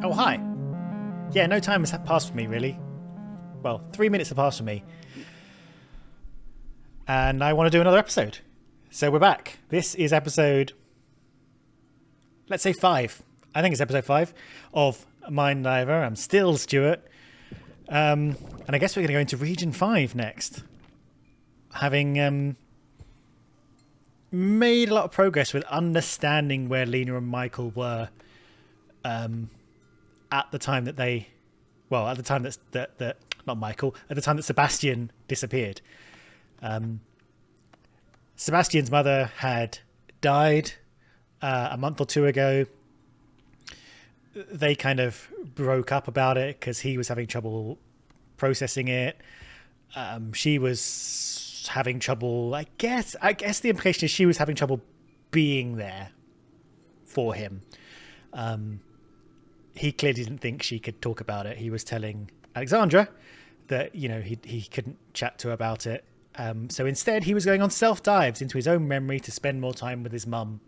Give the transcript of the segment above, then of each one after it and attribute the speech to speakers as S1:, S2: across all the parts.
S1: Oh, hi. Yeah, no time has passed for me, really. Well, 3 minutes have passed for me. And I want to do another episode. So we're back. This is episode, let's say 5. I think it's episode 5 of Mind Diver. I'm still Stuart. And I guess we're going to go into Region 5 next. Having made a lot of progress with understanding where Lena and Michael were at the time that they... Well, at the time that not Michael, at the time that Sebastian disappeared. Sebastian's mother had died a month or two ago. They kind of broke up about it because he was having trouble processing it. She was having trouble, I guess the implication is she was having trouble being there for him. He clearly didn't think she could talk about it. He was telling Alexandra that, you know, he couldn't chat to her about it. So instead, he was going on self-dives into his own memory to spend more time with his mum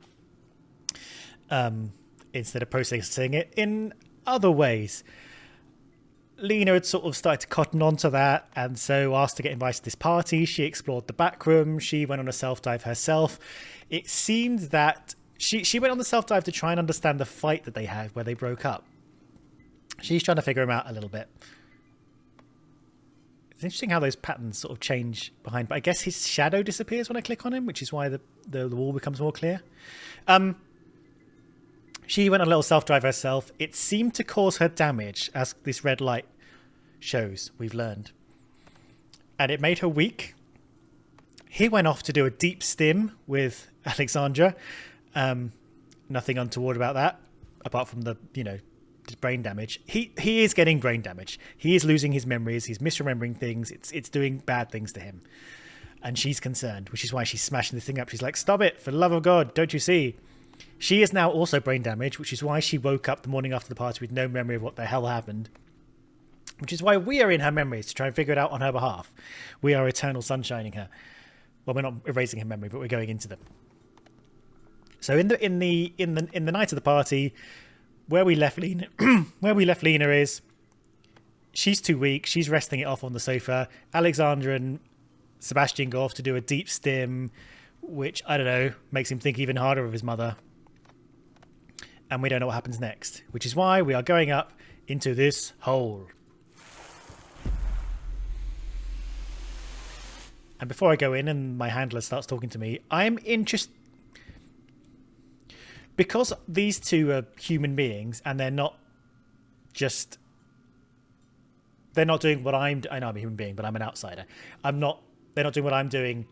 S1: instead of processing it in other ways. Lena had sort of started to cotton on to that, and so asked to get invited to this party. She explored the back room. She went on a self-dive herself. It seemed that she went on the self-dive to try and understand the fight that they had where they broke up. She's trying to figure him out a little bit. It's interesting how those patterns sort of change behind, but I guess his shadow disappears when I click on him, which is why the wall becomes more clear. She went on a little self-drive herself. It seemed to cause her damage, as this red light shows, we've learned. And it made her weak. He went off to do a deep stim with Alexandra. Nothing untoward about that, apart from the brain damage. He is getting brain damage. He is losing his memories. He's misremembering things. It's doing bad things to him. And she's concerned, which is why she's smashing this thing up. She's like, stop it, for the love of God, don't you see? She is now also brain damaged, which is why she woke up the morning after the party with no memory of what the hell happened. Which is why we are in her memories to try and figure it out on her behalf. We are eternal sunshining her. Well, we're not erasing her memory, but we're going into them. So in the night of the party, where we left Lena is she's too weak. She's resting it off on the sofa. Alexandra and Sebastian go off to do a deep stim, which, I don't know, makes him think even harder of his mother. And we don't know what happens next, which is why we are going up into this hole. And before I go in and my handler starts talking to me, I'm interested... Because these two are human beings and they're not doing what I know I'm a human being, but I'm an outsider. They're not doing what I'm doing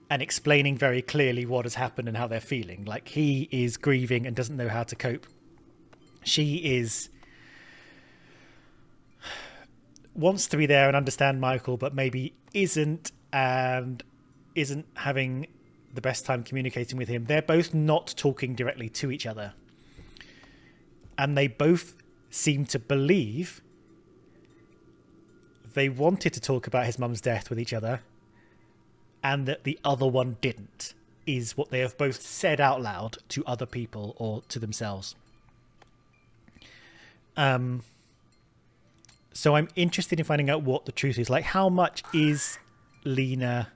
S1: and explaining very clearly what has happened and how they're feeling. Like, he is grieving and doesn't know how to cope. She wants to be there and understand Michael, but maybe isn't, and isn't having the best time communicating with him. They're both not talking directly to each other. And they both seem to believe they wanted to talk about his mum's death with each other, and that the other one didn't, is what they have both said out loud to other people or to themselves. So I'm interested in finding out what the truth is. Like, how much is Lena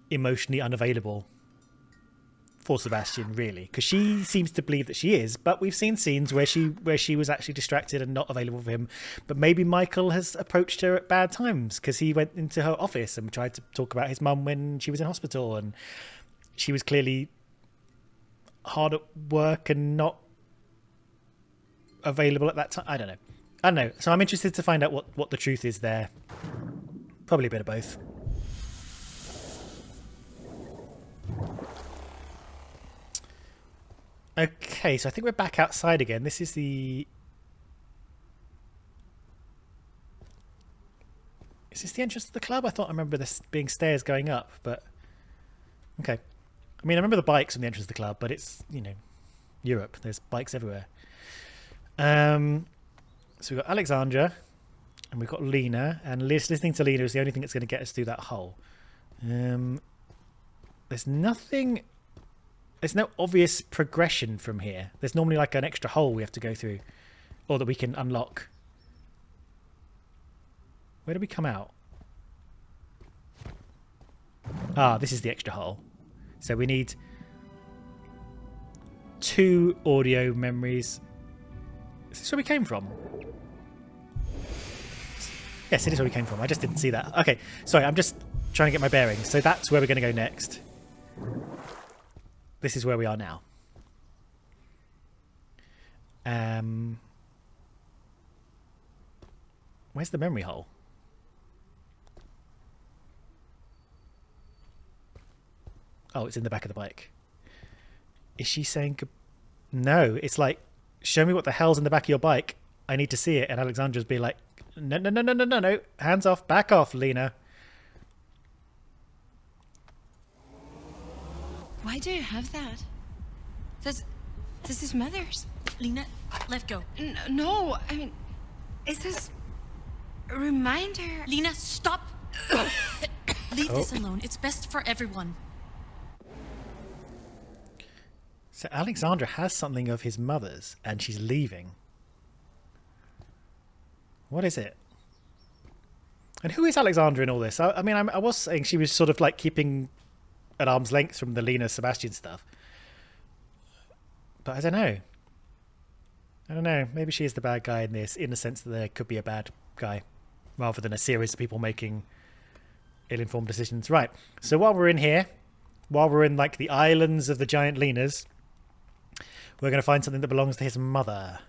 S1: emotionally unavailable for Sebastian, really? Because she seems to believe that she is, but we've seen scenes where she was actually distracted and not available for him. But maybe Michael has approached her at bad times because he went into her office and tried to talk about his mum when she was in hospital, and she was clearly hard at work and not available at that time. I don't know. So I'm interested to find out what the truth is there. Probably a bit of both. Okay, so I think we're back outside again. This is the... Is this the entrance to the club? I thought I remember this being stairs going up, but... Okay. I mean, I remember the bikes from the entrance to the club, but it's, Europe. There's bikes everywhere. So we've got Alexandra, and we've got Lena, and listening to Lena is the only thing that's going to get us through that hole. There's nothing there's no obvious progression from here. There's normally like an extra hole we have to go through, or that we can unlock. Where do we come out? Ah, this is the extra hole. So we need 2 audio memories. Is this where we came from? Yes, it is where we came from. I just didn't see that. Okay, sorry, I'm just trying to get my bearings. So that's where we're going to go next. This is where we are now. Where's the memory hole? Oh, it's in the back of the bike. Is she saying... No, it's like, show me what the hell's in the back of your bike. I need to see it. And Alexandra's be like, no, no, no, no, no, no, no. Hands off. Back off, Lena.
S2: Why do you have that? This is Mother's.
S3: Lena, let go.
S2: No, I mean, is this a reminder?
S3: Lena, stop. Leave this alone. It's best for everyone.
S1: So Alexandra has something of his mother's and she's leaving. What is it? And who is Alexandra in all this? I mean, I was saying she was sort of like keeping at arm's length from the Lena Sebastian stuff. But I don't know. I don't know. Maybe she is the bad guy in this, in the sense that there could be a bad guy rather than a series of people making ill-informed decisions. Right. So while we're in here, while we're in like the islands of the giant Lenas, we're going to find something that belongs to his mother.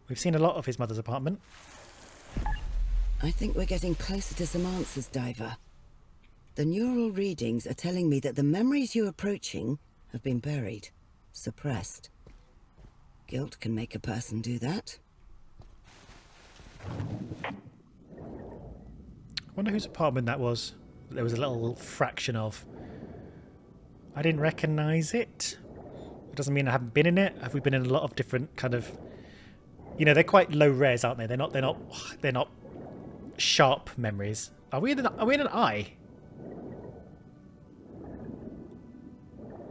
S1: We've seen a lot of his mother's apartment.
S4: I think we're getting closer to some answers, Diver. The neural readings are telling me that the memories you're approaching have been buried, suppressed. Guilt can make a person do that.
S1: I wonder whose apartment that was. There was a little fraction of. I didn't recognise it. It doesn't mean I haven't been in it. Have we been in a lot of different kind of... You know, they're quite low res, aren't they? They're not sharp memories. Are we in an eye?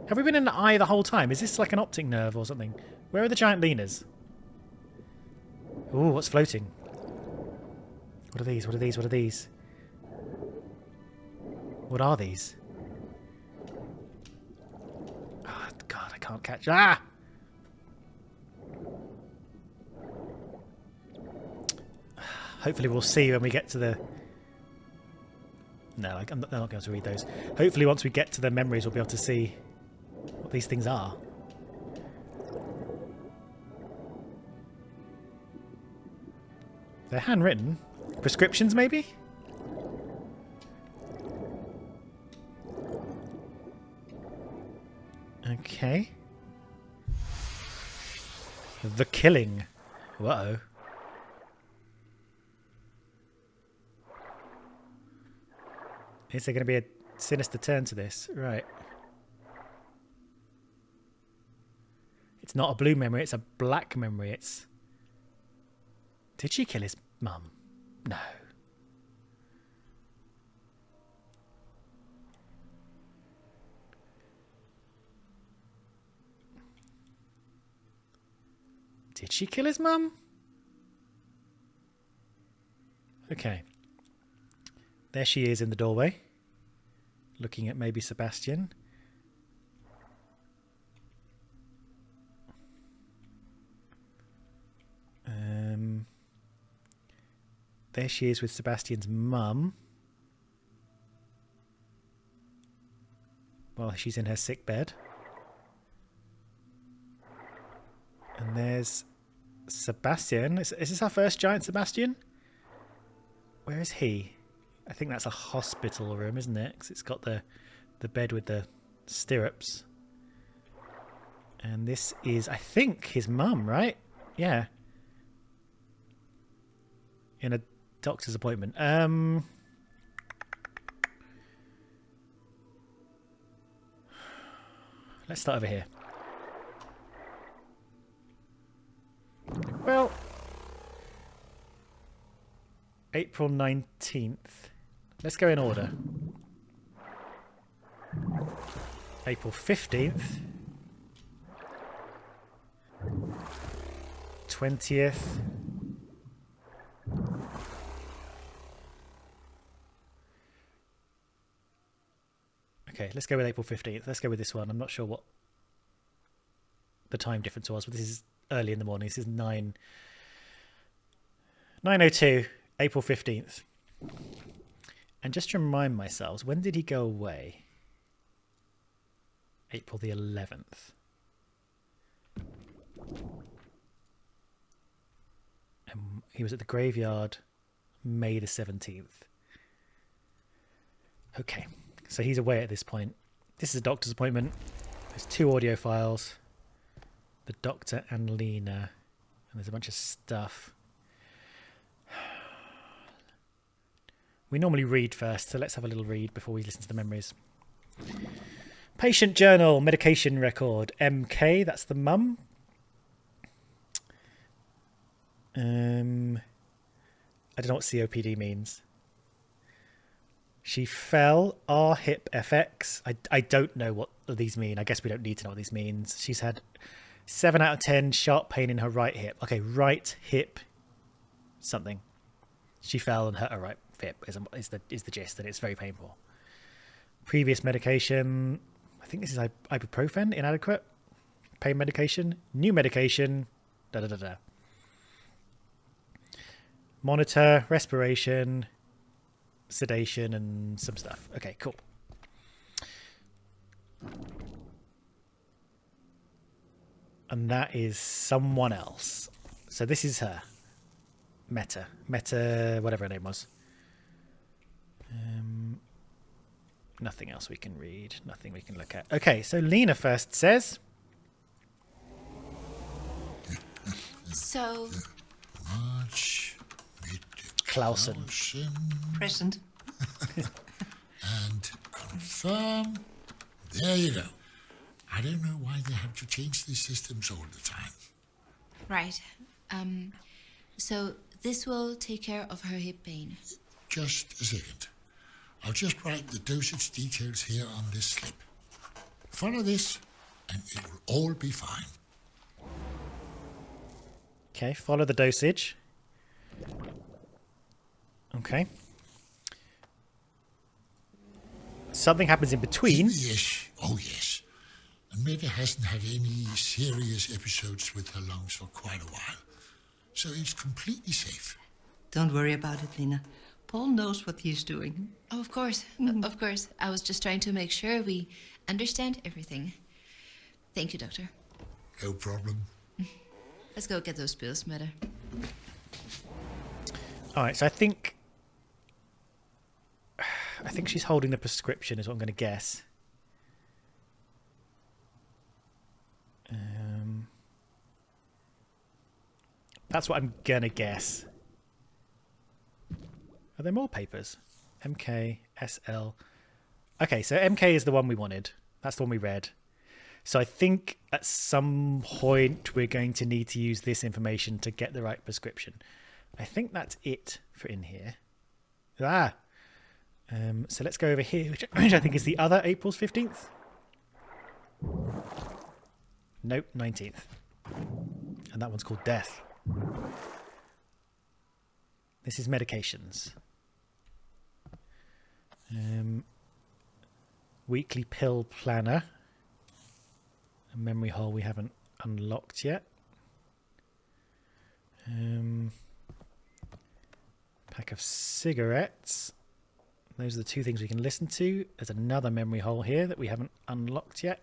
S1: Have we been in an eye the whole time? Is this like an optic nerve or something? Where are the giant Lenas? Ooh, what's floating? What are these? What are these? What are these? What are these? Oh, God, I can't catch... Ah! Hopefully we'll see when we get to the... No, I'm not going to be able to read those. Hopefully once we get to the memories we'll be able to see what these things are. They're handwritten. Prescriptions, maybe? Okay. The killing. Uh-oh. Is there going to be a sinister turn to this? Right. It's not a blue memory, it's a black memory. It's... Did she kill his mum? No. Did she kill his mum? Okay. There she is in the doorway, looking at maybe Sebastian. There she is with Sebastian's mum. While she's in her sick bed. And there's Sebastian. Is this our first giant Sebastian? Where is he? I think that's a hospital room, isn't it? Because it's got the bed with the stirrups. And this is, I think, his mum, right? Yeah. In a doctor's appointment. Let's start over here. Well, April 19th. Let's go in order. April 15th. 20th. Okay, let's go with April 15th. Let's go with this one. I'm not sure what the time difference was, but this is early in the morning. This is 9:02, April 15th. And just to remind myself, when did he go away? April the 11th. And he was at the graveyard May the 17th. Okay, so he's away at this point. This is a doctor's appointment. There's 2 audio files. The doctor and Lena. And there's a bunch of stuff. We normally read first, so let's have a little read before we listen to the memories. Patient journal, medication record, MK, that's the mum. I don't know what COPD means. She fell, R hip FX. I don't know what these mean. I guess we don't need to know what these means. She's had 7 out of 10 sharp pain in her right hip. Okay, right hip something. She fell and hurt her right hip is the gist, and it's very painful. Previous medication, I think this is ibuprofen, inadequate. Pain medication, new medication, da-da-da-da. Monitor, respiration, sedation, and some stuff. Okay, cool. And that is someone else. So this is her. Meta, whatever her name was. Nothing else we can read. Nothing we can look at. Okay, so Lena first says.
S2: So,
S5: March.
S1: Clausen.
S6: Present.
S5: And confirm. There you go. I don't know why they have to change these systems all the time.
S2: right. So this will take care of her hip pain.
S5: Just a second. I'll just write the dosage details here on this slip. Follow this, and it will all be fine.
S1: Okay, follow the dosage. Okay. Something happens in between.
S5: Yes. Oh, yes. And Meta hasn't had any serious episodes with her lungs for quite a while. So it's completely safe.
S6: Don't worry about it, Lena. Paul knows what he's doing.
S2: Oh, of course. Of course. I was just trying to make sure we understand everything. Thank you, Doctor.
S5: No problem.
S2: Let's go get those pills, Meta.
S1: All right, so I think she's holding the prescription is what I'm going to guess. That's what I'm going to guess. Are there more papers? MK, SL. Okay, so MK is the one we wanted. That's the one we read. So I think at some point we're going to need to use this information to get the right prescription. I think that's it for in here. So let's go over here, which I think is the other April's 15th. Nope, 19th. And that one's called Death. This is medications. Weekly pill planner. A memory hole we haven't unlocked yet. Pack of cigarettes. Those are the two things we can listen to. There's another memory hole here that we haven't unlocked yet.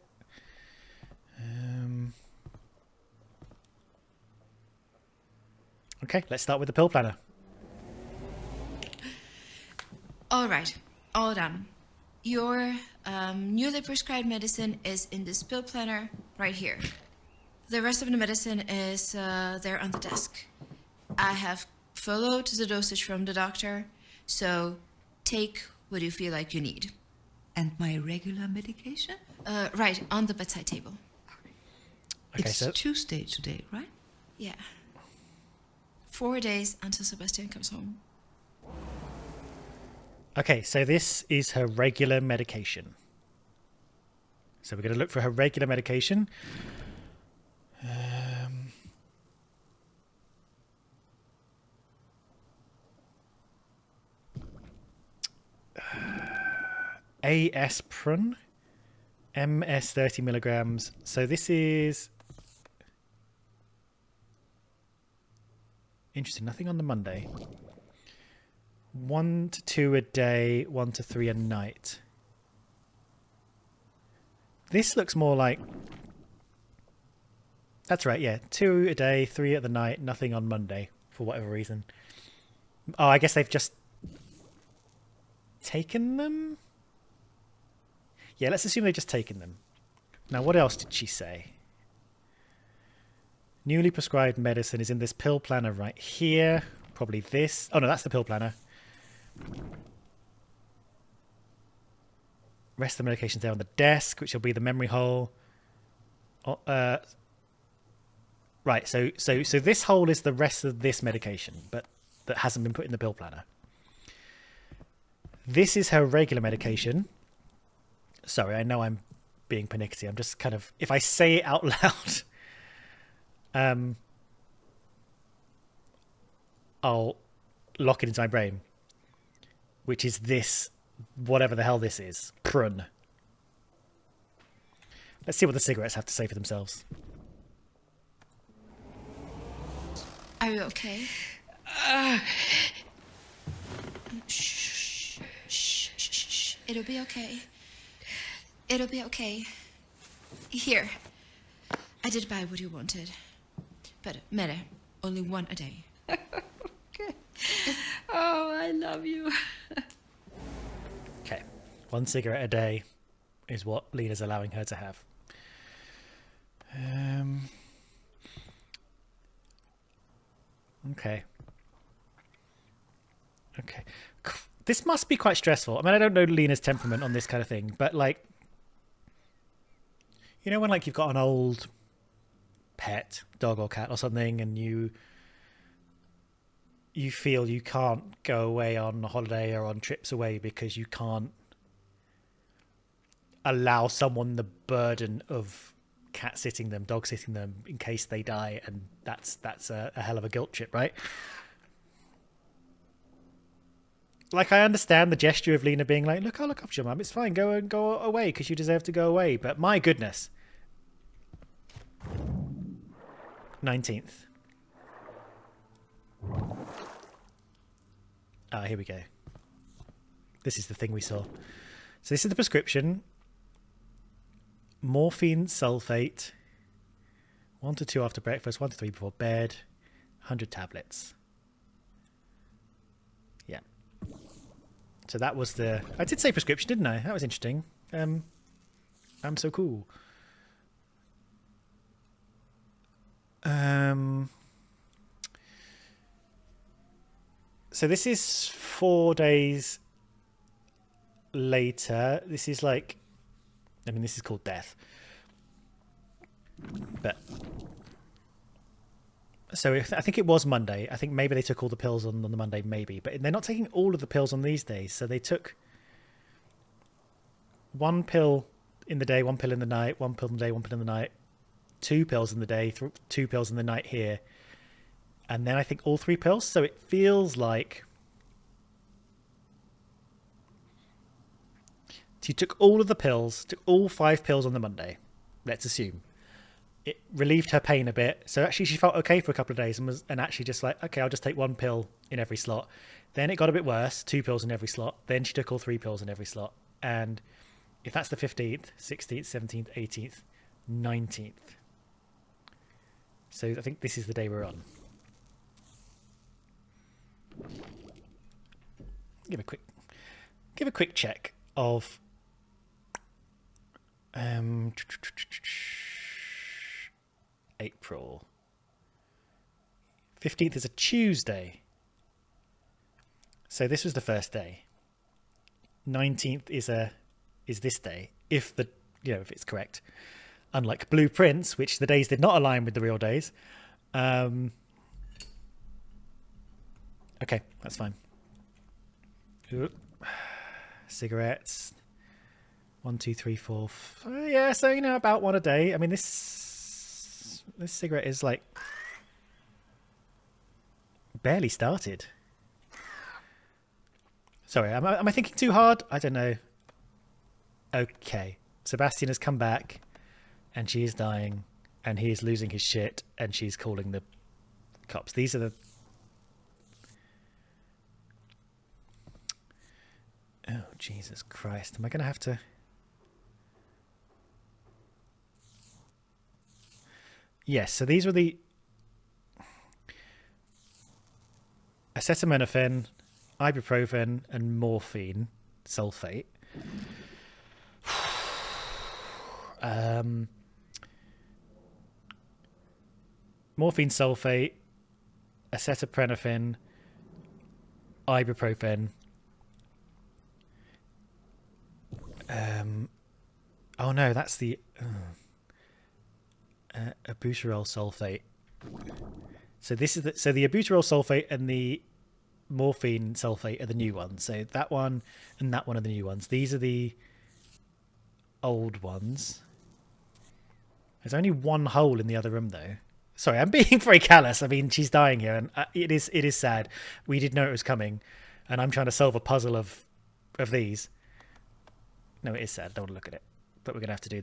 S1: Okay, let's start with the pill planner.
S2: All right. All done. Your newly prescribed medicine is in this pill planner right here. The rest of the medicine is there on the desk. I have followed the dosage from the doctor, so take what you feel like you need.
S6: And my regular medication?
S2: Right, on the bedside table.
S1: Okay,
S6: It's
S1: so
S6: Tuesday today, right?
S2: Yeah. 4 days until Sebastian comes home.
S1: okay, so this is her regular medication. So we're going to look for her regular medication. Aspirin, MS 30 milligrams. So this is interesting. Nothing on the Monday. 1 to 2 a day, 1 to 3 a night. This looks more like... That's right, yeah. 2 a day, 3 at the night, nothing on Monday, for whatever reason. Oh, I guess they've just taken them? Yeah, let's assume they've just taken them. Now, what else did she say? Newly prescribed medicine is in this pill planner right here. Probably this. Oh, no, that's the pill planner. Rest of the medication's there on the desk, which will be the memory hole. Right, so this hole is the rest of this medication, but that hasn't been put in the pill planner. This is her regular medication. Sorry, I know I'm being pernickety. I'm just kind of... If I say it out loud... I'll lock it into my brain. Which is this... Whatever the hell this is. Prun. Let's see what the cigarettes have to say for themselves.
S2: Are you okay? Shh, shh, shh, shh. It'll be okay. It'll be okay. Here. I did buy what you wanted. But, Mere, only 1 a day.
S6: Okay. Oh, I love you.
S1: Okay. 1 cigarette a day is what Lena's allowing her to have. Okay. Okay. This must be quite stressful. I mean, I don't know Lena's temperament on this kind of thing, but like, you know when like you've got an old pet, dog or cat or something, and you feel you can't go away on a holiday or on trips away because you can't allow someone the burden of cat sitting them, dog sitting them in case they die, and that's a hell of a guilt trip, right? Like, I understand the gesture of Lena being like, look, I'll look after your mum, it's fine, go away because you deserve to go away, but my goodness. 19th. Here we go. This is the thing we saw. So this is the prescription. Morphine sulfate. 1 to 2 after breakfast, 1 to 3 before bed. 100 tablets. Yeah. So that was the... I did say prescription, didn't I? That was interesting. I'm so cool. So this is 4 days later. This is like... I mean, this is called death. But... So I think it was Monday. I think maybe they took all the pills on the Monday, maybe. But they're not taking all of the pills on these days. So they took 1 pill in the day, 1 pill in the night, 1 pill in the day, 1 pill in the night, 2 pills in the day, 2 pills in the night here. And then I think all 3 pills. So it feels like... She took all of the pills, took all 5 pills on the Monday, let's assume. It relieved her pain a bit. So actually she felt okay for a couple of days and actually just like, okay, I'll just take 1 pill in every slot. Then it got a bit worse, 2 pills in every slot. Then she took all 3 pills in every slot. And if that's the 15th, 16th, 17th, 18th, 19th. So I think this is the day we're on. Give a quick check of April. 15th is a Tuesday. So this was the first day. 19th is this day, if if it's correct. Unlike blueprints, which the days did not align with the real days. Okay, that's fine. Ooh. Cigarettes. 1, 2, 3, 4. Yeah, so about one a day. I mean, this cigarette is like barely started. Sorry, am I thinking too hard? I don't know. Okay, Sebastian has come back, and she is dying, and he is losing his shit, and she's calling the cops. These are the... Oh, Jesus Christ. Am I going to have to... Yes, so these were the... acetaminophen, ibuprofen, and morphine sulfate. Morphine sulfate, acetaminophen, ibuprofen. Oh no, that's the albuterol sulfate. So this is the albuterol sulfate and the morphine sulfate are the new ones. So that one and that one are the new ones. These are the old ones. There's only one hole in the other room though. Sorry, I'm being very callous. I mean, she's dying here, and it is sad. We did know it was coming, and I'm trying to solve a puzzle of these. No, it is sad. I don't want to look at it, but we're gonna have to do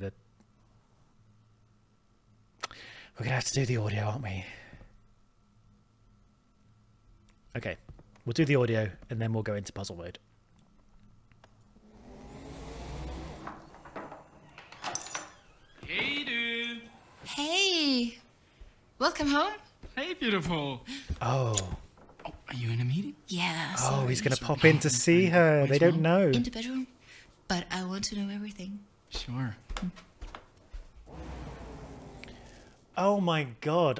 S1: the audio, aren't we? Okay, we'll do the audio, and then we'll go into puzzle mode.
S7: Hey, dude.
S2: Hey! Welcome home?
S7: Hey, beautiful.
S1: Oh,
S7: Are you in a meeting?
S2: Yeah,
S1: oh,
S2: sorry.
S1: he's gonna pop in to see her. They don't know.
S2: In the bedroom, but I want to know everything.
S7: Sure.
S1: Oh my god!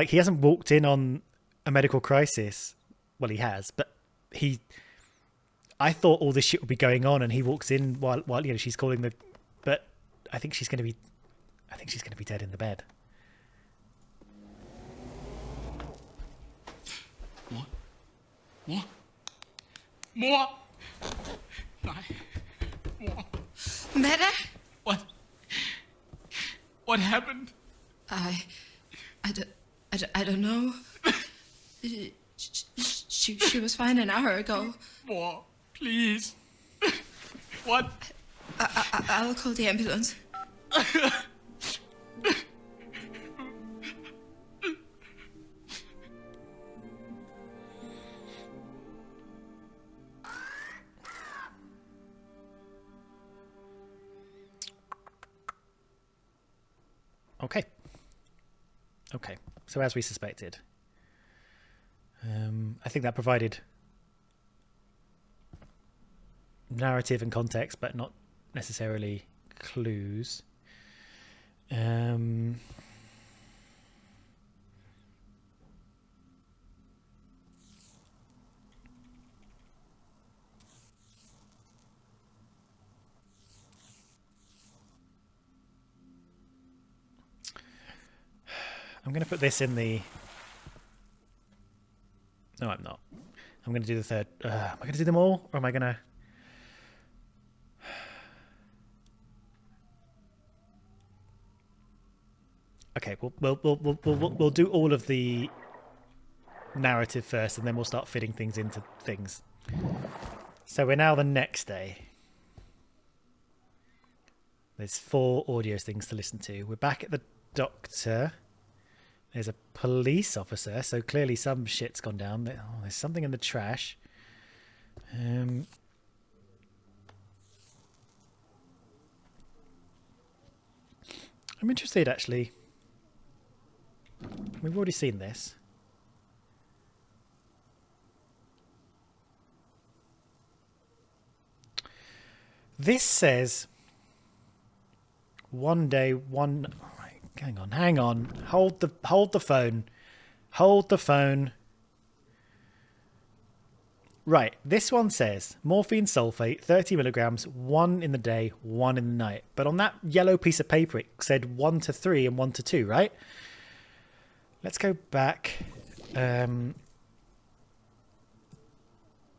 S1: He hasn't walked in on a medical crisis. Well, he has, but I thought all this shit would be going on, and he walks in while she's calling the. But I think she's gonna be dead in the bed.
S7: More? More? Nej. More.
S2: Meta?
S7: What? What happened?
S2: I don't know. She was fine an hour ago.
S7: More, please. What?
S2: I'll call the ambulance.
S1: Okay. So as we suspected, I think that provided narrative and context, but not necessarily clues. I'm going to put this in the... No, I'm not. I'm going to do the third... am I going to do them all? Or am I going to... Okay, we'll do all of the narrative first, and then we'll start fitting things into things. So we're now the next day. There's 4 audio things to listen to. We're back at the doctor. There's a police officer, so clearly some shit's gone down. Oh, there's something in the trash. I'm interested, actually. We've already seen this. This says one day, one... Hang on. Hold the phone. Hold the phone. Right, this one says morphine sulfate, 30 milligrams, 1 in the day, 1 in the night. But on that yellow piece of paper, it said 1 to 3 and 1 to 2, right? Let's go back to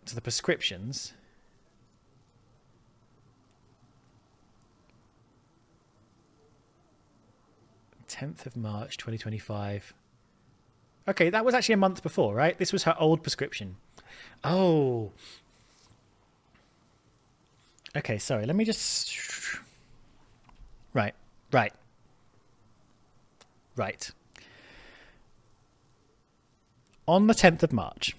S1: the prescriptions. 10th of March, 2025. Okay, that was actually a month before, right? This was her old prescription. Oh. Okay, sorry. Let me just... Right. On the 10th of March.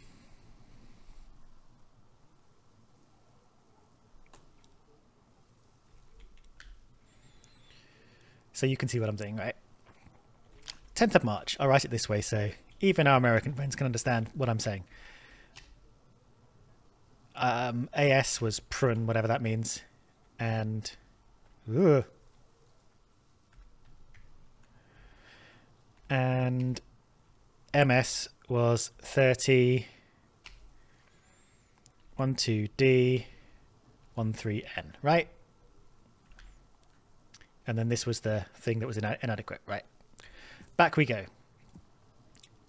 S1: So you can see what I'm doing, right? 10th of March. I'll write it this way so even our American friends can understand what I'm saying. AS was prun, whatever that means. And... Ugh. And MS was 30, 12D, 13N, right? And then this was the thing that was inadequate, right? Back we go.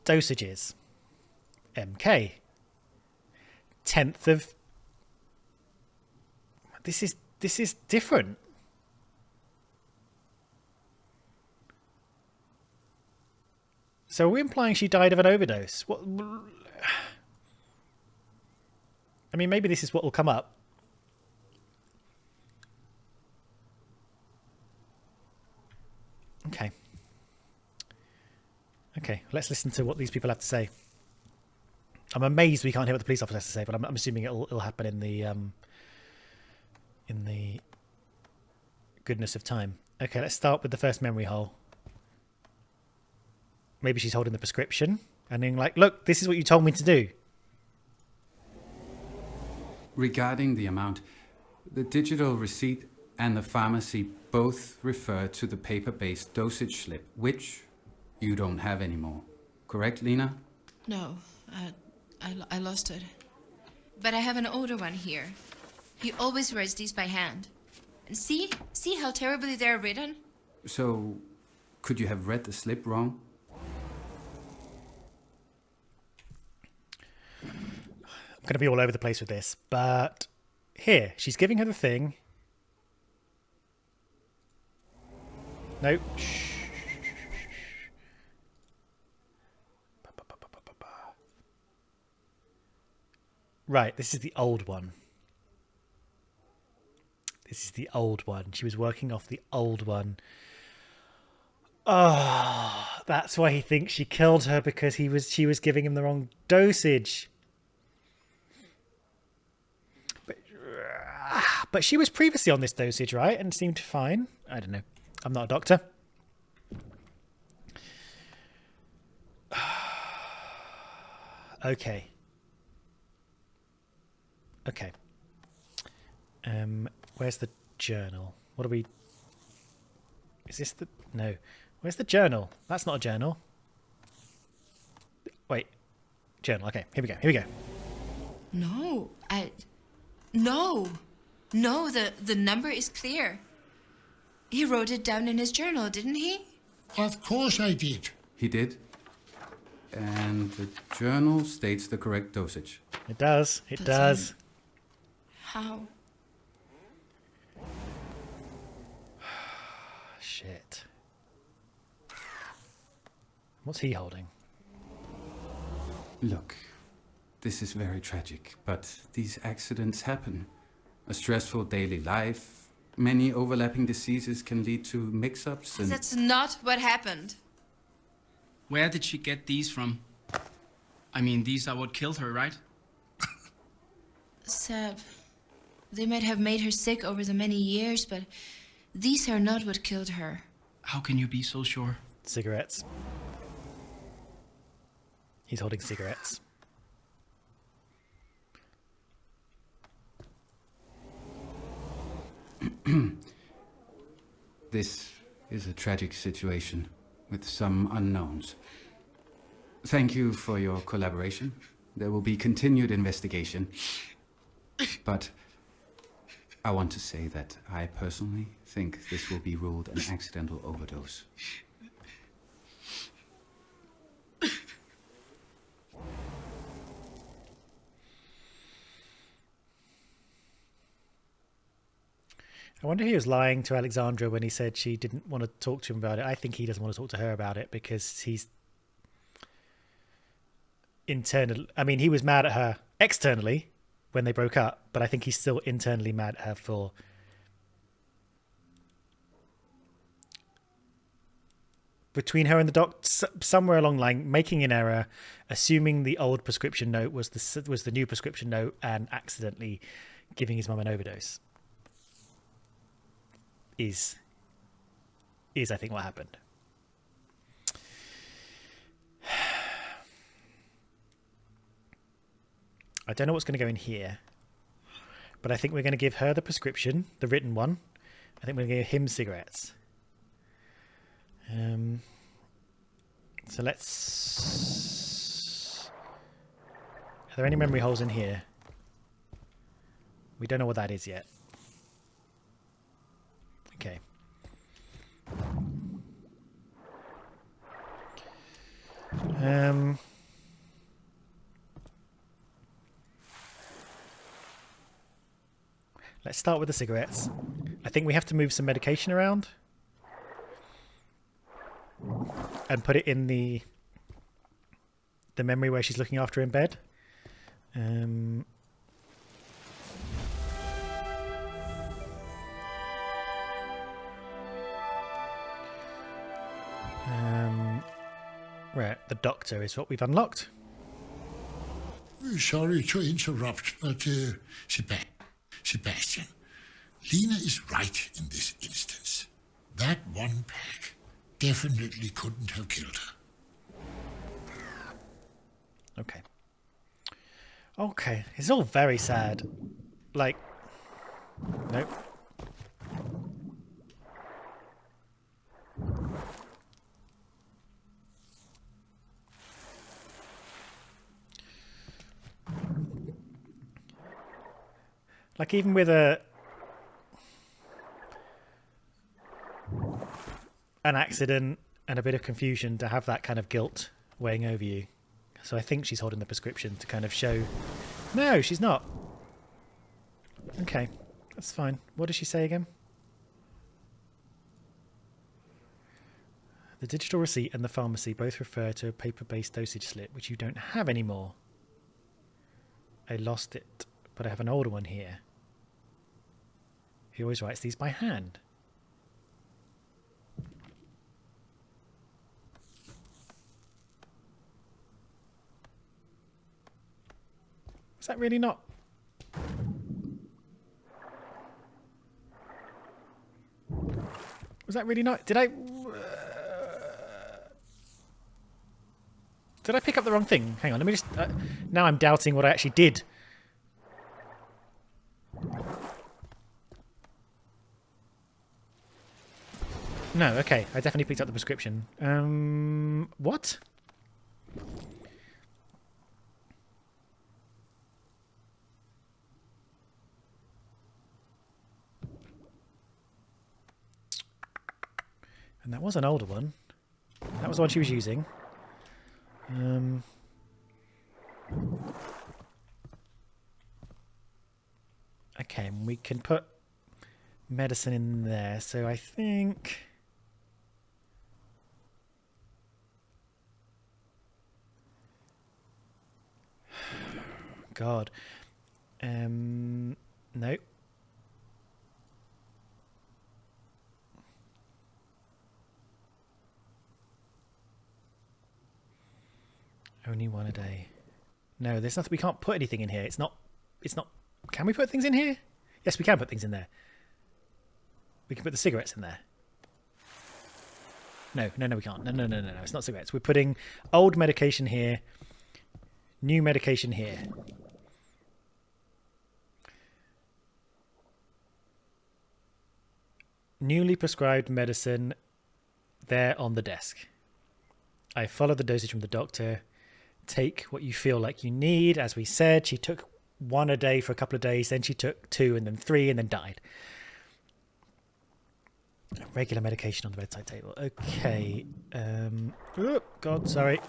S1: Dosages. MK. 10th of... This is different. So are we implying she died of an overdose? What? I mean, maybe this is what will come up. Okay. Okay, let's listen to what these people have to say. I'm amazed we can't hear what the police officer has to say, but I'm assuming it'll happen in the goodness of time. Okay, let's start with the first memory hole. Maybe she's holding the prescription and being like, look, this is what you told me to do.
S8: Regarding the amount, the digital receipt and the pharmacy both refer to the paper-based dosage slip, which you don't have anymore. Correct, Lena?
S2: No, I lost it. But I have an older one here. He always writes these by hand. And see how terribly they're written?
S8: So, could you have read the slip wrong?
S1: I'm going to be all over the place with this, but here, she's giving her the thing. No. Shh. Right, this is the old one. This is the old one. She was working off the old one. Oh, that's why he thinks she killed her, because she was giving him the wrong dosage. But she was previously on this dosage, right? And seemed fine. I don't know. I'm not a doctor. Okay. Okay. Where's the journal? What are we... Is this the... No. Where's the journal? That's not a journal. Wait. Journal. Okay. Here we go.
S2: No. No. No, the number is clear. He wrote it down in his journal, didn't he?
S5: Of course I did.
S8: He did. And the journal states the correct dosage.
S1: It does. It does.
S2: How?
S1: Shit. What's he holding?
S8: Look, this is very tragic, but these accidents happen. A stressful daily life, many overlapping diseases can lead to mix-ups and...
S2: That's not what happened.
S7: Where did she get these from? I mean, these are what killed her, right?
S2: Seb, they might have made her sick over the many years, but these are not what killed her.
S7: How can you be so sure?
S1: Cigarettes. He's holding cigarettes.
S8: This is a tragic situation with some unknowns. Thank you for your collaboration. There will be continued investigation. But I want to say that I personally think this will be ruled an accidental overdose.
S1: I wonder if he was lying to Alexandra when he said she didn't want to talk to him about it. I think he doesn't want to talk to her about it because he's internal. I mean, he was mad at her externally when they broke up, but I think he's still internally mad at her for between her and the doc, somewhere along the line, making an error, assuming the old prescription note was the new prescription note, and accidentally giving his mum an overdose. Is I think what happened. I don't know what's going to go in here, but I think we're going to give her the prescription, the written one. I think we're going to give him cigarettes. So let's... Are there any memory holes in here? We don't know what that is yet. Okay. Let's start with the cigarettes. I think we have to move some medication around and put it in the memory where she's looking after her in bed. Right, the doctor is what we've unlocked.
S5: Sorry to interrupt, but Sebastian, Lena is right in this instance. That one pack definitely couldn't have killed her.
S1: Okay. Okay, it's all very sad. Like, nope. Like, even with an accident and a bit of confusion, to have that kind of guilt weighing over you. So I think she's holding the prescription to kind of show... No, she's not. Okay, that's fine. What does she say again? The digital receipt and the pharmacy both refer to a paper-based dosage slip, which you don't have anymore. I lost it, but I have an older one here. He always writes these by hand. Is that really not? Was that really not? Did I pick up the wrong thing? Hang on, let me just... now I'm doubting what I actually did. No, okay. I definitely picked up the prescription. What? And that was an older one. That was the one she was using. Okay, we can put medicine in there. So I think... God. No. Only one a day. No, there's nothing. We can't put anything in here. It's not. Can we put things in here? Yes, we can put things in there. We can put the cigarettes in there. No, we can't. No. It's not cigarettes. We're putting old medication here. New medication here. Newly prescribed medicine there on the desk. I followed the dosage from the doctor. Take what you feel like you need. As we said, she took one a day for a couple of days, then she took 2 and then 3 and then died. Regular medication on the bedside table. Okay. Oh, God, sorry.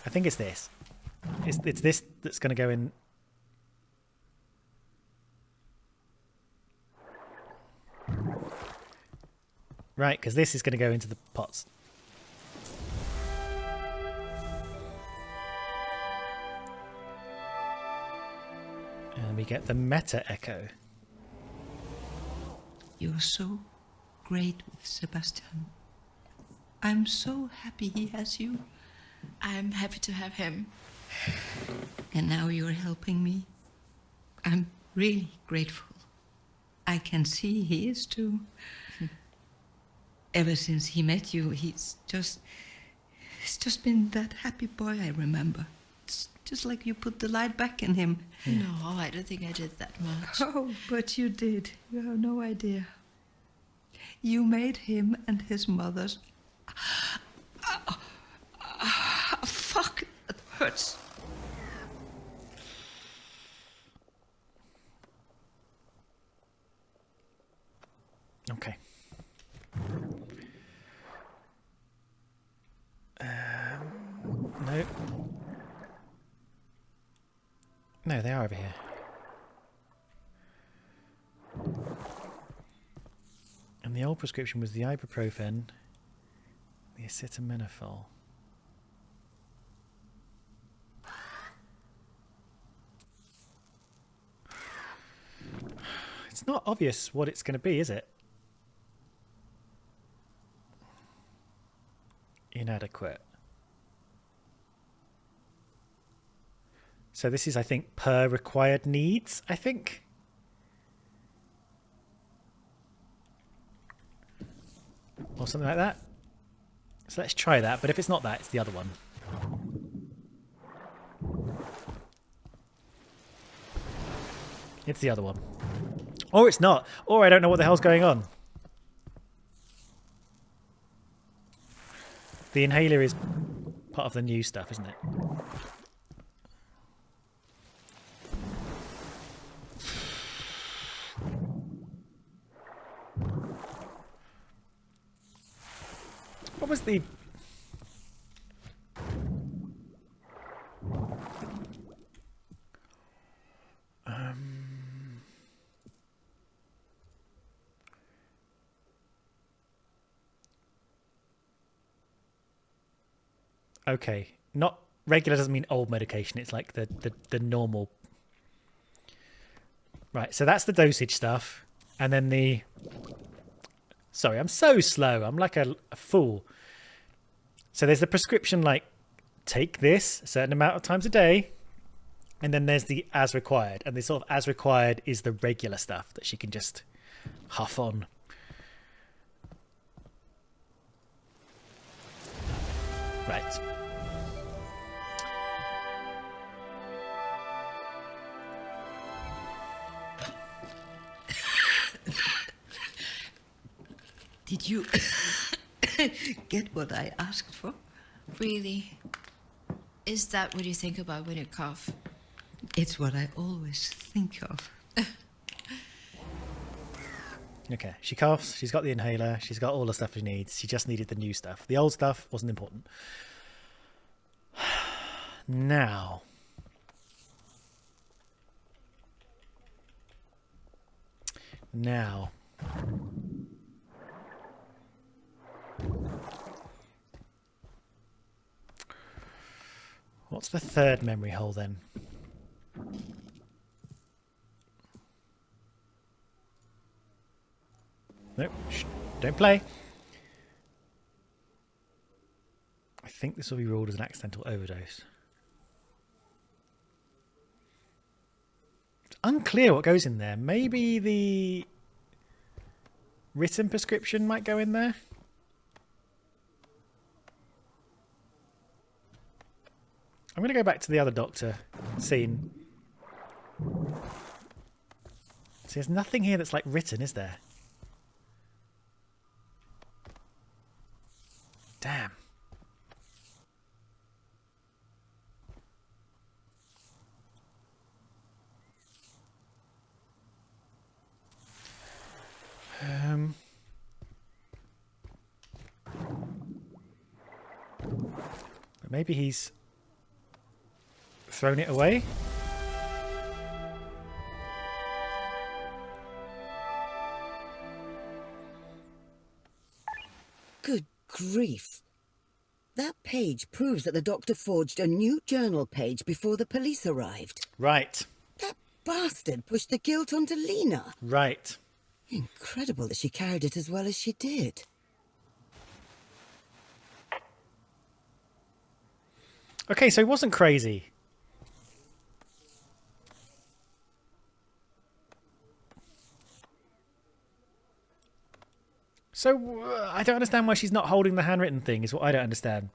S1: I think it's this. It's this that's going to go in. Right, because this is going to go into the pots. And we get the meta echo.
S6: You're so great with Sebastian. I'm so happy he has you.
S2: I'm happy to have him.
S6: And now you're helping me. I'm really grateful. I can see he is too. Ever since he met you, he's just been that happy boy I remember. It's just like you put the light back in him.
S2: No, I don't think I did that much.
S6: Oh, but you did. You have no idea. You made him and his mother's... fuck, that hurts.
S1: Okay. No. No, they are over here. And the old prescription was the ibuprofen, the acetaminophen. It's not obvious what it's going to be, is it? Inadequate. So this is, I think, per required needs, I think. Or something like that. So let's try that, but if it's not that, it's the other one. It's the other one. Or it's not. Or I don't know what the hell's going on. The inhaler is part of the new stuff, isn't it? What was the... Okay, not regular doesn't mean old medication. It's like the normal. Right, so that's the dosage stuff. And then the... Sorry, I'm so slow. I'm like a fool. So there's the prescription, like, take this a certain amount of times a day. And then there's the as required. And the sort of as required is the regular stuff that she can just huff on. Right.
S6: Did you get what I asked for?
S2: Really? Is that what you think about when you cough?
S6: It's what I always think of.
S1: Okay, she coughs, she's got the inhaler, she's got all the stuff she needs. She just needed the new stuff. The old stuff wasn't important. Now. What's the third memory hole then? Nope, shh, don't play. I think this will be ruled as an accidental overdose. It's unclear what goes in there. Maybe the written prescription might go in there. I'm going to go back to the other doctor scene. See, there's nothing here that's like written, is there? Damn. But maybe he's thrown it away.
S4: Good grief. That page proves that the doctor forged a new journal page before the police arrived.
S1: Right.
S4: That bastard pushed the guilt onto Lena.
S1: Right.
S4: Incredible that she carried it as well as she did.
S1: Okay, so he wasn't crazy. So, I don't understand why she's not holding the handwritten thing, is what I don't understand.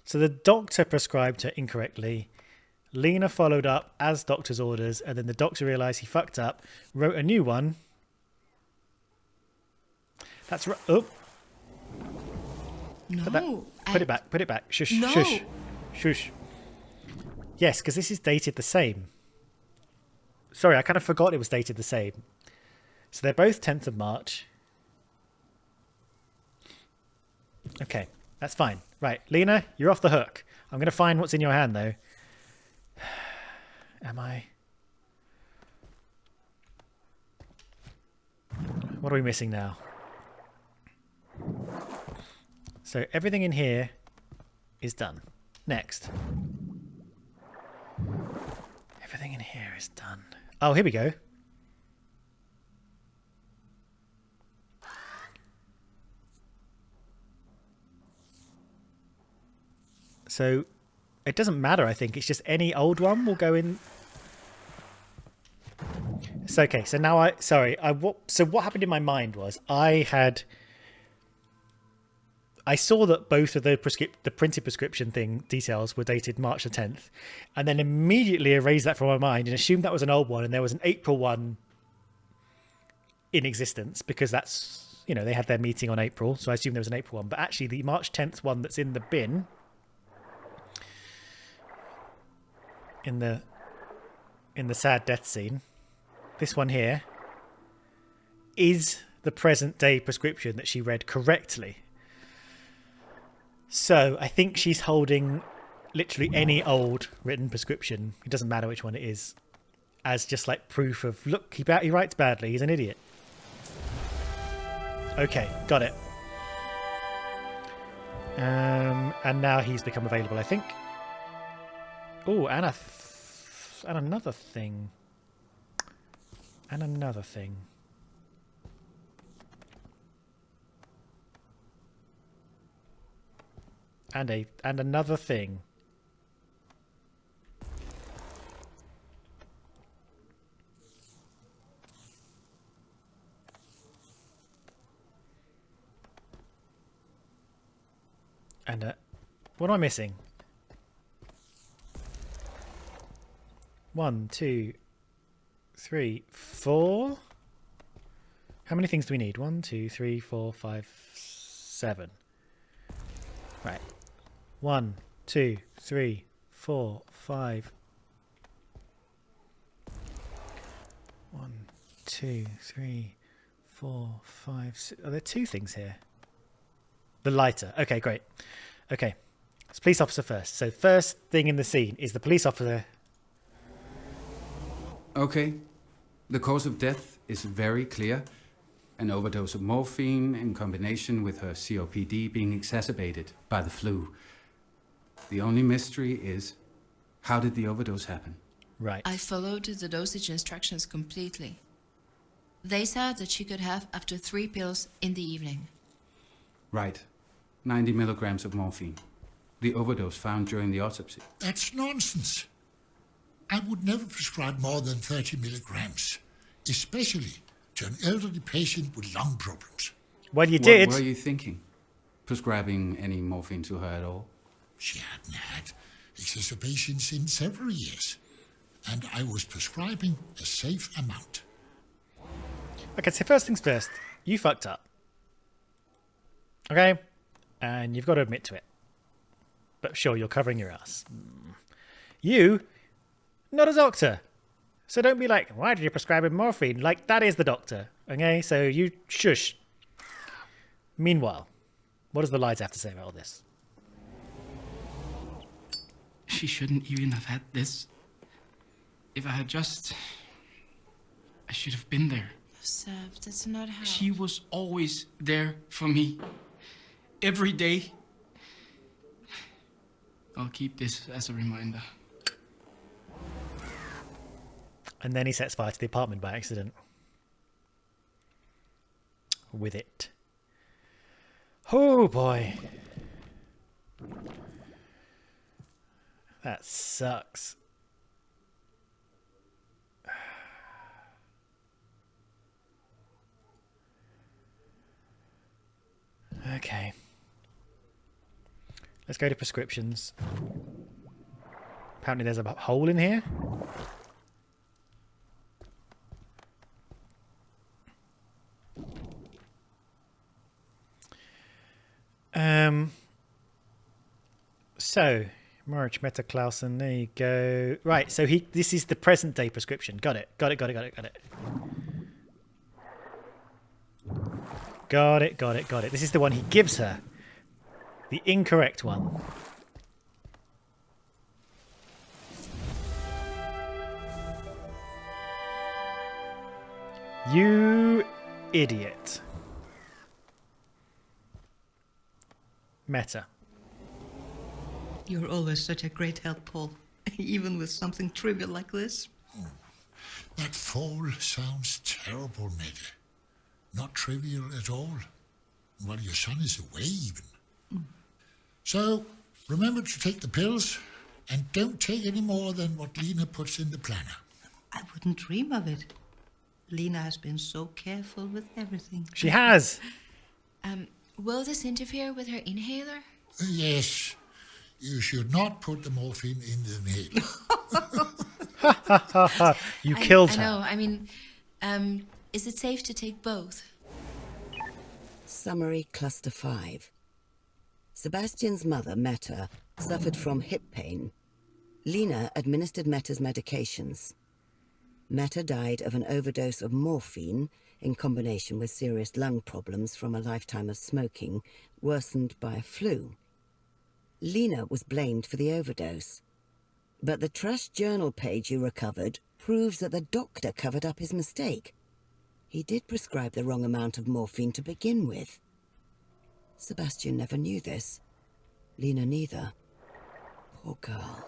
S1: So the doctor prescribed her incorrectly. Lena followed up as doctor's orders, and then the doctor realised he fucked up, wrote a new one. That's right. Oh.
S2: No.
S1: Put it back. Put it back. Shush.
S2: No.
S1: Shush. Shush. Yes, because this is dated the same. Sorry, I kind of forgot it was dated the same. So they're both 10th of March. Okay, that's fine. Right, Lena, you're off the hook. I'm going to find what's in your hand, though. Am I? What are we missing now? So everything in here is done. Next. Everything in here is done. Oh, here we go. So it doesn't matter, I think. It's just any old one will go in. It's okay. So now so what happened in my mind was I saw that both of the printed prescription thing details were dated March the 10th, and then immediately erased that from my mind and assumed that was an old one, and there was an April one in existence because that's, you know, they had their meeting on April, so I assumed there was an April one. But actually the March 10th one that's in the bin, in the sad death scene, this one here is the present day prescription that she read correctly. So I think she's holding literally any old written prescription, it doesn't matter which one it is, as just like proof of, look, he writes badly, he's an idiot. Okay, got it. And now he's become available, I think. Oh, and another thing. And another thing. And another thing. And what am I missing? 1, 2, 3, 4. How many things do we need? 1, 2, 3, 4, 5, 7. Right. 1, 2, 3, 4, 5. 1, 2, 3, 4, 5, 6. Are there 2 things here? The lighter. Okay, great. Okay. It's police officer first. So first thing in the scene is the police officer.
S8: Okay. The cause of death is very clear. An overdose of morphine in combination with her COPD being exacerbated by the flu. The only mystery is, how did the overdose happen?
S1: Right.
S2: I followed the dosage instructions completely. They said that she could have up to 3 pills in the evening.
S8: Right. 90 milligrams of morphine. The overdose found during the autopsy.
S5: That's nonsense. I would never prescribe more than 30 milligrams, especially to an elderly patient with lung problems.
S1: Well, you did.
S8: What were you thinking? Prescribing any morphine to her at all?
S5: She hadn't had exacerbations in several years, and I was prescribing a safe amount.
S1: Okay, so first things first. You fucked up. Okay? And you've got to admit to it. But sure, you're covering your ass. You, not a doctor. So don't be like, why did you prescribe him morphine? Like, that is the doctor. Okay? So you shush. Meanwhile, what does the lights have to say about all this?
S7: She shouldn't even have had this. If I had just... I should have been there.
S2: Seb, that's not how...
S7: She was always there for me. Every day. I'll keep this as a reminder.
S1: And then he sets fire to the apartment by accident. With it. Oh boy. That sucks. Okay. Let's go to prescriptions. Apparently there's a hole in here. So, March Meta Clausen, there you go. Right, so this is the present day prescription. Got it. Got it. Got it. This is the one he gives her. The incorrect one. You idiot. Meta.
S6: You're always such a great help, Paul. Even with something trivial like this.
S5: That fall sounds terrible, Meta. Not trivial at all. Well, your son is away even. So, remember to take the pills, and don't take any more than what Lena puts in the planner.
S6: I wouldn't dream of it. Lena has been so careful with everything.
S1: She has.
S2: Will this interfere with her inhaler?
S5: Yes. You should not put the morphine in the inhaler.
S1: You killed her.
S2: I know. I mean, is it safe to take both?
S4: Summary Cluster 5. Sebastian's mother, Meta, suffered from hip pain. Lena administered Meta's medications. Meta died of an overdose of morphine in combination with serious lung problems from a lifetime of smoking, worsened by a flu. Lena was blamed for the overdose. But the Trust Journal page you recovered proves that the doctor covered up his mistake. He did prescribe the wrong amount of morphine to begin with. Sebastian never knew this. Lena neither. Poor girl.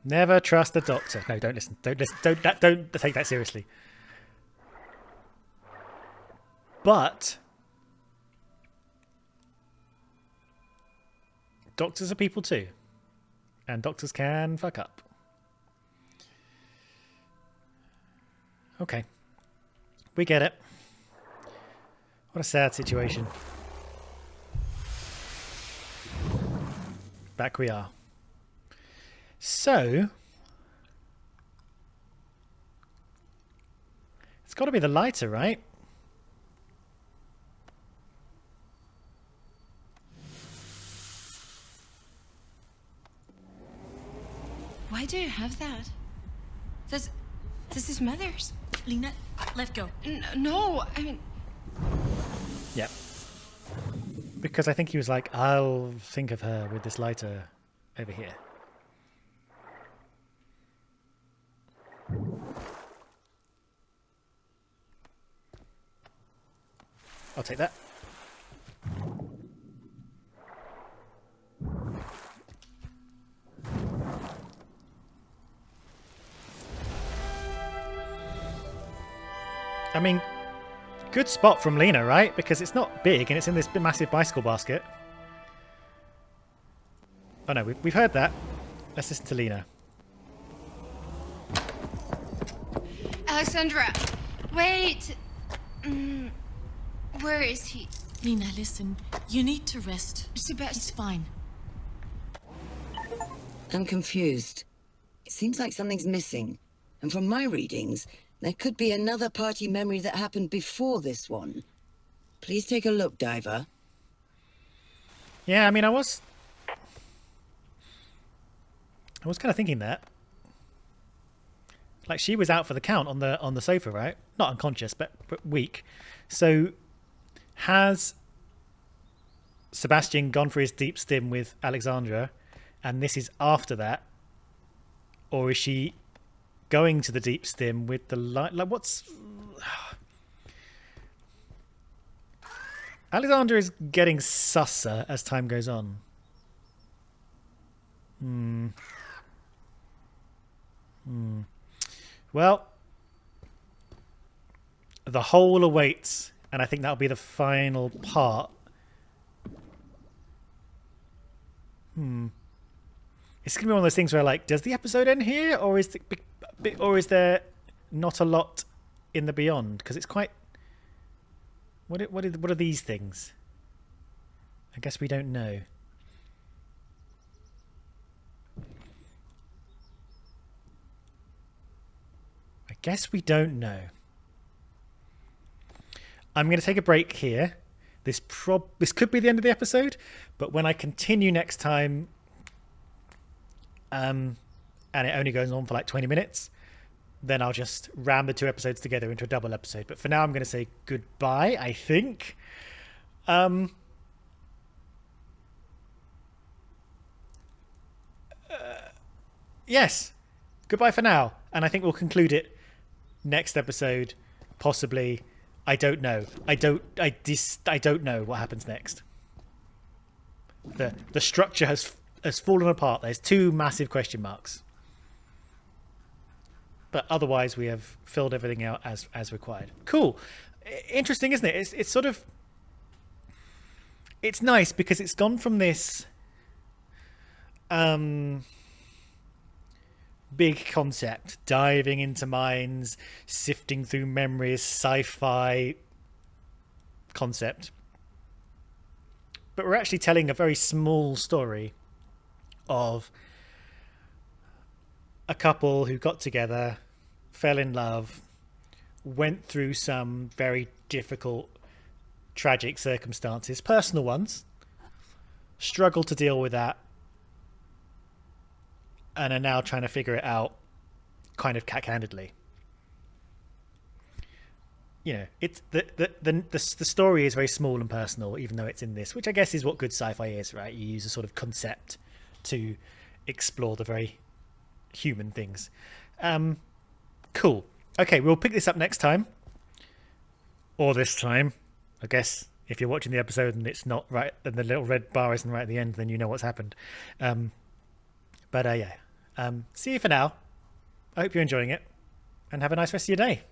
S1: Never trust the doctor. No, don't listen. Don't listen. Don't take that seriously. But doctors are people too. And doctors can fuck up. Okay. We get it. What a sad situation. Back we are. So, it's got to be the lighter, right?
S2: Why do you have that? This is Mother's.
S3: Lena, let go.
S2: No, I mean...
S1: Yeah. Because I think he was like, I'll think of her with this lighter over here. I'll take that. I mean, good spot from Lena, right? Because it's not big and it's in this massive bicycle basket. Oh no, we've heard that. Let's listen to Lena.
S2: Alexandra, wait! Where is he?
S3: Lena, listen. You need to rest.
S2: Sebastian.
S3: He's fine.
S4: I'm confused. It seems like something's missing. And from my readings, there could be another party memory that happened before this one. Please take a look, Diver.
S1: Yeah, I mean, I was kind of thinking that. Like, she was out for the count on the sofa, right? Not unconscious, but weak. So, has Sebastian gone for his deep stim with Alexandra, and this is after that, or is she going to the deep stim with the light? Like, what's Alexandra is getting susser as time goes on. Well, the whole awaits, and I think that'll be the final part. It's gonna be one of those things where, like, does the episode end here, or is there not a lot in the beyond? Because it's quite. What are these things? I guess we don't know. I guess we don't know. I'm going to take a break here. This could be the end of the episode, but when I continue next time, and it only goes on for like 20 minutes, then I'll just ram the 2 episodes together into a double episode. But for now, I'm going to say goodbye, I think. Yes, goodbye for now. And I think we'll conclude it next episode, possibly. I don't know. I don't know what happens next. The structure has fallen apart. There's 2 massive question marks. But otherwise, we have filled everything out as required. Cool. Interesting, isn't it? It's sort of. It's nice because it's gone from this big concept, diving into minds, sifting through memories, sci-fi concept. But we're actually telling a very small story of a couple who got together, fell in love, went through some very difficult, tragic circumstances, personal ones, struggled to deal with that, and are now trying to figure it out kind of cack-handedly. You know, it's the story is very small and personal, even though it's in this, which I guess is what good sci-fi is, right? You use a sort of concept to explore the very human things. Cool. Okay, we'll pick this up next time. Or this time. I guess if you're watching the episode and it's not right, and the little red bar isn't right at the end, then you know what's happened. Yeah. See you for now. I hope you're enjoying it. And have a nice rest of your day.